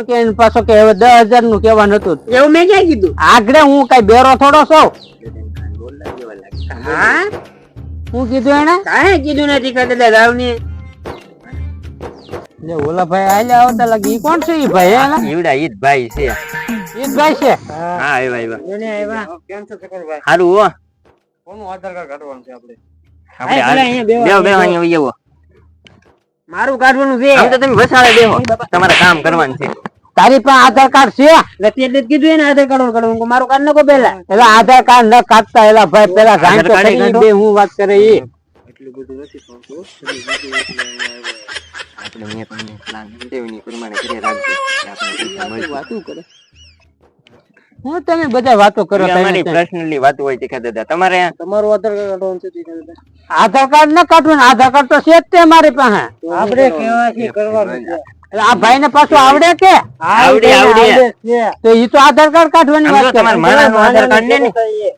કે પાછો કે હવે 10,000 નું કેવાનું હતું. એવું મેં ક્યાં કીધું? આગળ હું કઈ બેરો થોડો છો. હા હું કીધું એને કાંઈ કીધું નથી દાદા રાવની. જે ઓલા ભાઈ આલ્યા આવતા લાગે ઈ કોણ છે? ઈ ભાઈ એના ઈવડા ઈદ ભાઈ છે. ઈ ભાઈ છે. હા આવ્યા એને આવ્યા. કેમ છો શકરભાઈ? સારું હો. કોનું આધાર કાર્ડ કાઢવાનું છે આપણે? આપણે પેલા અહીંયા બેહો. બેહો અહીંયા બેહો. મારું કાઢવાનું છે. આમ તો તમે વસાડે બેહો. તમારે કામ કરવાનું છે. તારી પાસે આધાર કાર્ડ છે? નથી એટલે જ કીધું એને આધાર કાર્ડ કાઢવાનું. મારું કાર્ડ નકો પેલા. એટલે આધાર કાર્ડ ન કાઢતા એલા ભાઈ પેલા જાણ તો આધાર કાર્ડ કરી કાઢો. બે હું વાત કરે ઈ. એટલું બધું નથી આપણે મેં તમને પ્લાન દેવની પ્રમાણે કરી રાખજો. આપણે પૈસા મળશે. વાતો કરે. હું તમે બધા વાતો કરો. અમારી પર્સનલી વાત હોય છે દાદા. તમારે તમારું આધાર કાર્ડ કાઢવાનું છે. આધાર કાર્ડ ન કાઢવાનું. આધાર કાર્ડ તો છે જ તે મારી પાસે. આપણે કેવાયસી કરવાનું છે. એટલે આ ભાઈ ને પાછું આવડે કે આવડે. તો ઈ તો આધાર કાર્ડ કાઢવાની વાત કરે. તમારા માણસ નું આધાર કાર્ડ ને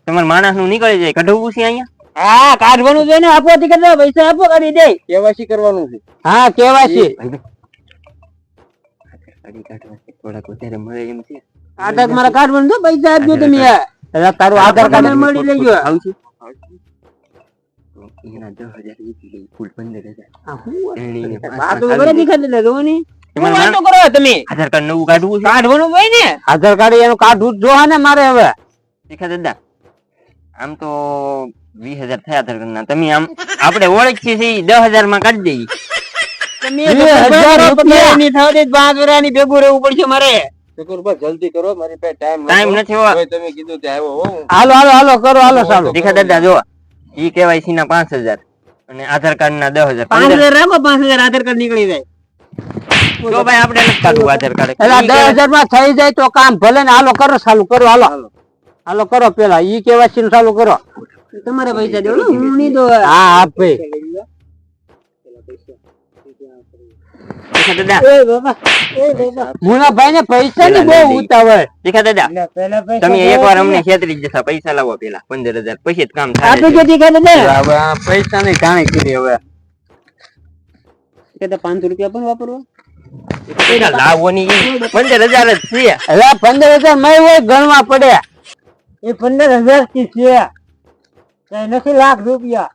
તમારા માણસ નું નીકળી જાય કઢવું છે અહીંયા. હા કાઢવાનું છે ને. આપો ટિકિટ પૈસા આપો કરી દે. કેવાયસી કરવાનું છે. હા કેવાયસી. થોડાક વધારે મળે એમ છે. આધાર મારા કાઢવાનું છે. પૈસા આપજો તમે. એટલે તારું આધાર કાર્ડ મળી લેજો. આવશે એના 10,000 વીતી ગઈ કુલ 15,000. એણીને વાતો કરે દેખાતી લે જોની. તમારે વાતો કરો તમે. આધાર કાર્ડ નવું કાઢવું છે. કાઢવાનું હોય ને. આધાર કાર્ડ એનું કાઢવું જ જોહે ને મારે હવે. શીખા દાદા આમ તો 20,000 થયા આધાર કાર્ડ ના. તમે આમ આપણે ઓળખીએ છીએ 10,000 માં કાઢી દઈએ. તમે 20,000 રૂપિયા ની થાવ દે 5 વર્ષની ભેગું રહેવું પડશે મારે. જલ્દી કરો મારી પાસે ટાઈમ નથી હો. તમે કીધું તે આવ્યો. હાલો હાલો હાલો કરો હાલો ચાલો. શીખા દાદા જો ઈ કેવાયસી ના 5,000 અને આધાર કાર્ડ ના 10,000. 5,000 રાખો. 5,000 આધાર કાર્ડ નીકળી જાય. તો ભાઈ આપણે નથી કાઢવું આધાર કાર્ડ. એટલે 10,000 માં થઈ જાય તો કામ ભલે ને. હાલો કરો ચાલુ કરો હાલો હાલો કરો પેલા ઈ કેવાયસી ચાલુ કરો. તમારે પૈસા દેવો ને. હું નહીં દો. હા હા ભાઈ. શીખા દાદા એ બાબા એ બાબા. મુના ભાઈ ને પૈસા ની બહુ ઉતાવળ. શીખા દાદા પહેલા પૈસા તમે એકવાર અમને છેતરી જ જશા. પૈસા લાવો પેલા 15,000 પછી જ કામ થાય. આપી જતી કે દે. હવે આ પૈસા ની જાણી કરી હવે. કે 500 રૂપિયા પણ વાપરવા. પૈસા લાવો ની 15,000 જ છે. એટલે 15,000 મય હોય ગણવા પડે. એ 15,000 થી છે. કઈ નથી લાખ રૂપિયા.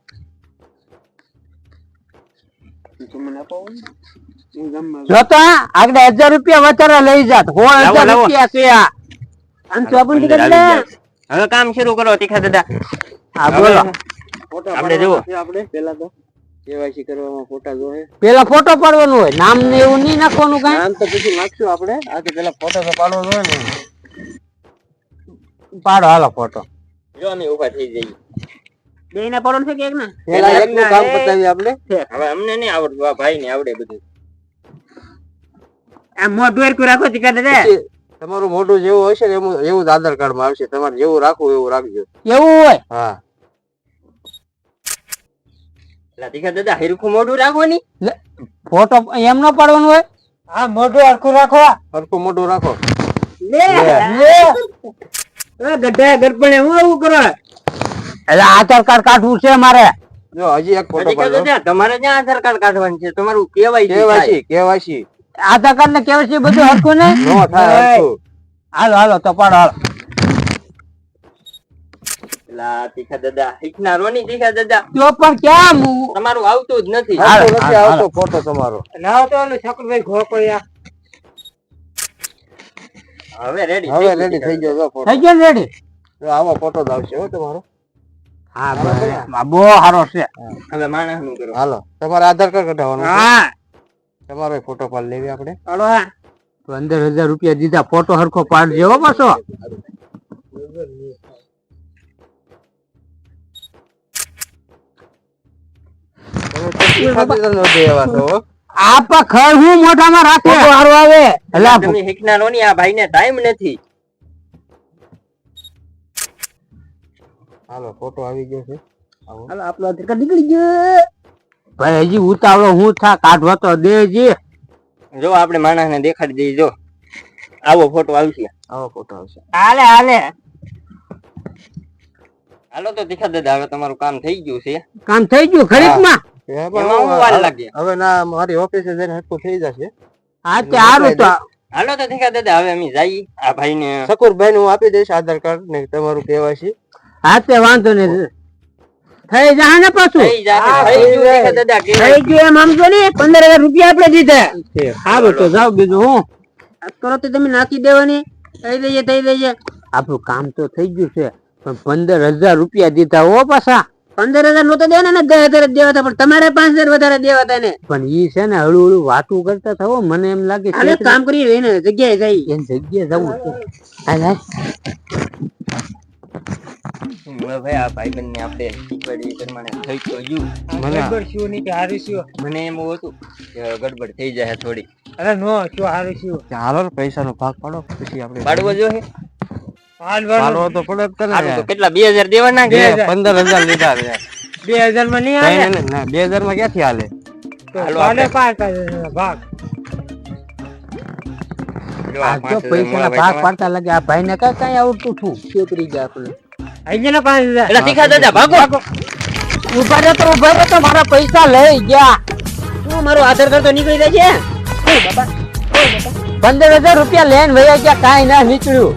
જોતા આગળ 1,000 રૂપિયા વધારે લઈ જાત. 16,000 લાવો. રૂપિયા છે આ. આમ તો આપણ ટિકિટ લે. હવે કામ શરૂ કરો તીખા દાદા. હા બોલો. આપણે જુઓ આપણે પેલા તો કેવાયસી કરવામાં ફોટા જોહે. પેલા ફોટો પાડવાનું હોય. નામ ને એવું નહીં નાખવાનું કાંઈ. નામ તો પછી નાખશું આપણે. આ તો પેલા ફોટો તો પાડવો જોઈએ ને. પાડો હાલો ફોટો. જો અમે ઊભા થઈ જઈએ. બેયના પડવાનું છે કે એક ના? પેલા એકનું કામ પતાવી આપણે. હવે અમને નહીં આવડતું. આ ભાઈ ને આવડે બધું. આ મોઢું એરકું રાખો ટિકિટ દે. પછી તમારું મોઢું જેવું હશે ને એવું જ આધાર કાર્ડ માં આવશે. તમારે જેવું રાખવું એવું રાખજો. એવું હોય? હા. એટલે તીખા દાદા હરખું મોઢું રાખવાની. ફોટો એમ ન પાડવાનું હોય. હા મોઢું હરખું રાખો. હરખું મોઢું રાખો. લે એ ગઢા ગરપણે હું આવું કરો. એટલે આધાર કાર્ડ કાઢવું છે મારે. જો હજી એક ફોટો તીખા પાડો. દાદા તમારે ક્યાં આધાર કાર્ડ કાઢવાનું છે? તમારું કેવાયસી આધાર કાર્ડ ને કેવાયસી બધું હરખું ને નો થાય હરખું. હાલો હાલો તો પાડો હાલો. લા તીખા દાદા શીખનારો ની તીખા દાદા. તો પણ ક્યાં તમારું આવતું જ નથી. નથી આવતો ફોટો તમારો. લાવો તો ઓલું શકરભાઈ ઘો પડ્યા. હવે રેડી થઈ ગયો જો ફોટો. થઈ ગયો રેડી. જો આવો ફોટો જ આવશે હો તમારો. હા બહુ સારો છે. હવે માણસ નું કરો. હાલો તમારે આધાર કાર્ડ કઢાવવાનું. હા તમારો ફોટો પાડ લેવી આપણે. હાલો હા 15,000 રૂપિયા દીધા. ફોટો હરખો પાડજો હો પાછો. આપા ખર હું મોઢામાં રાખે હારું આવે. એટલે તમે શીખનારો ની આ ભાઈ ને ટાઈમ નથી. હાલો ફોટો આવી ગયો છે. હાલો આપણો આધાર કાર્ડ નીકળી ગયો. ભાઈ હજી ઉતાવળો હું થા કાઢવા તો દેજે. જો આપણે માણસ ને દેખાડી દઈએ. જો આવો ફોટો આવશે. હાલે હાલે હાલો તો તીખા દાદા હવે તમારું કામ થઈ ગયું છે. કામ થઈ ગયું ખરીદમાં. એમાં હું વાર લાગે. હવે ના મારી ઓફિસે જઈને હટકો થઈ જશે. હા તે હારું તો હાલો તો ઠીક દાદા હવે અમે જઈએ આ ભાઈ ને શકુરભાઈ ને હું આપી દઈશ આધાર કાર્ડ ને તમારું કેવાયસી. હા તે વાંધો નહીં થઈ જાય ને પાછું થઈ જાશે. થઈ ગયું ઠીક દાદા કે થઈ ગયું એમ સમજો ને 15,000 રૂપિયા આપણે દીધા સારું તો જાઓ બીજું હું આ કરો તો તમે નાખી દેવાની થઈ લઈએ આપણું કામ તો થઈ ગયું છે પણ 15,000 રૂપિયા દીધા હો પાછા 15,000 નહોતા દેવાના ને 10,000 જ દેવા હતા પણ તમારે 5,000 વધારે દેવા હતા ને પણ ઈ છે ને હળુ હળુ વાતું કરતા થવો મને એમ લાગે છે કામ કરી એને જગ્યાએ જઈ એની જગ્યાએ જવું છે હાલ ભાઈ આ ભાઈ બંને આપણે શીખવાડી એ પ્રમાણે થઈ તો ગયું. ગડબડ શું નહીં કે હારી શું મને એમ હતું કે ગડબડ થઈ જાય થોડી. અરે નો શું હારી શું ચાલો પૈસા નો ભાગ પાડો પછી આપણે પાડવો જોઈએ પાડવો તો પડે જ કરે સારું તો કેટલા 2000 દેવાના કે 15,000 લીધા છે 2,000 માં નહીં હાલે નહીં, 2000 માં ક્યાંથી હાલે તો હાલો હાલે આપણે. 5,000 ભાગ જો આ આ જો 5,000 પૈસાના ભાગ પાડતા લાગે આ ભાઈને કઈ આવડતું છું છેતરી ગયા આપણે આઈ ગયા 5,000 એટલે તીખા દાદા ભાગો ઉભા રહો તો મારા પૈસા લઈ ગયા શું મારો આધાર કાર્ડ તો નીકળી જાય છે 15,000 રૂપિયા લઈને વયા ગયા કાંઈ ના નીકળ્યું